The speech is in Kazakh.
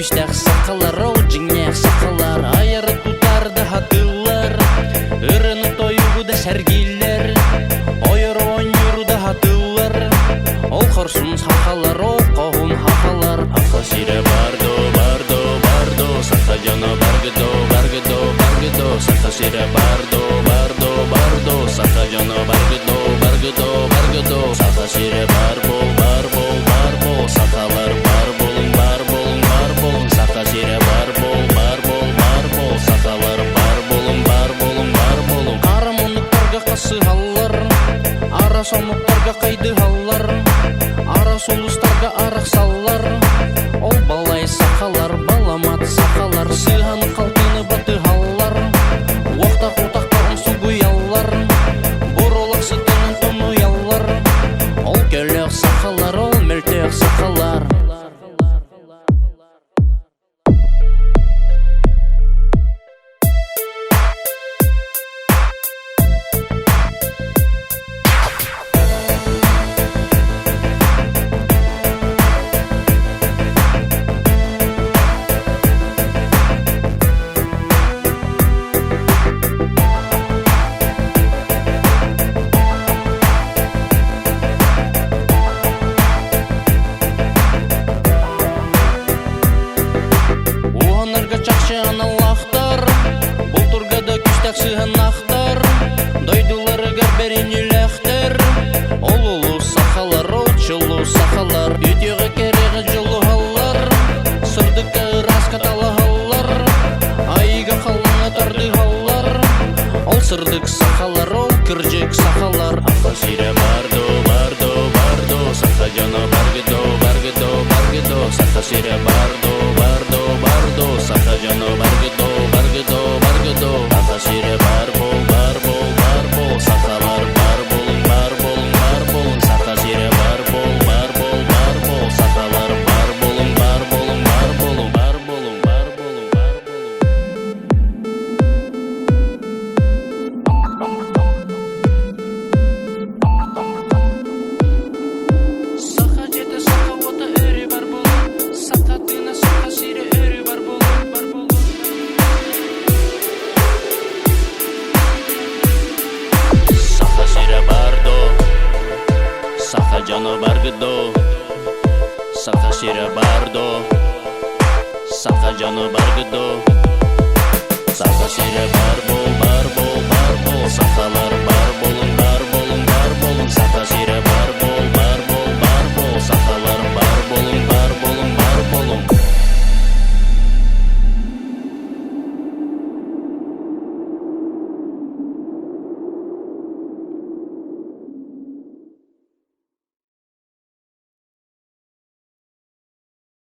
күштәк сақалар, ол жіңнәк сақалар, айыры тұтарды хатылар, ұрыны тойуды сәргейлер, ойыры ойнырды хатылар, ол қырсын сақалар, ол қоғын хақалар. Ақа сире бардо, бардо, бардо, сақа жана баргыдо, баргыдо, баргыдо, сақа сире бардо, бардо, бардо, сақа жана баргыдо, баргыдо, баргыдо, сақа сире барбол, барбол, барбол, сақалар барболың, барболың, барболың, сақа сире барбол, барбол, барбол, сақалар барболың, барболың, барболың. Ара мұнықтарға қасы халлар, ара сомықтарға қайды халлар, ара солыстарға арақ саллар, ол балай сақалар, баламат сақалар, сыған қалтыны баты халлар, уақтақ ұтақтағын суғы яллар, бұролақ сытының тоны яллар, ол көлек сақалар, ол мөлтек сақалар. Чақшы аналақтар, бұл тұрғада күштәк сығанақтар, дойдылары гәрберен үләқтер, ол ұлы сақалар, отшылы сақалар, үйдегі керегі жылы халлар, сырдыққа раскаталы халлар, айыға қалыңа тарды халлар, ол сырдық сақалар, ол кіржек сақалар. Ақа сире бардо, бардо, бардо, сақа жана баргыдо, баргыдо, баргыдо, сақа сире бардо, бардо, бардо, сақа жана баргыдо, баргыдо, баргыдо, ақа сире барбол, барбол, барбол, сақалар барболың, барболың, барболың, сақа сире барбол, барбол, барбол, сақалар барболың, барболың, барболың, барболың, барболың, барболың. Сақа жеті сақа оты өрі барболың, сақа тына сақа сире өрі барболың, барболың. Сақа сире бардо, сақа жана баргыдо, сақа сире бардо, сақа жана баргыдо, сақа сире барбол, барбол, барбол, сақалар барболың, барболың, барболың, сақа сире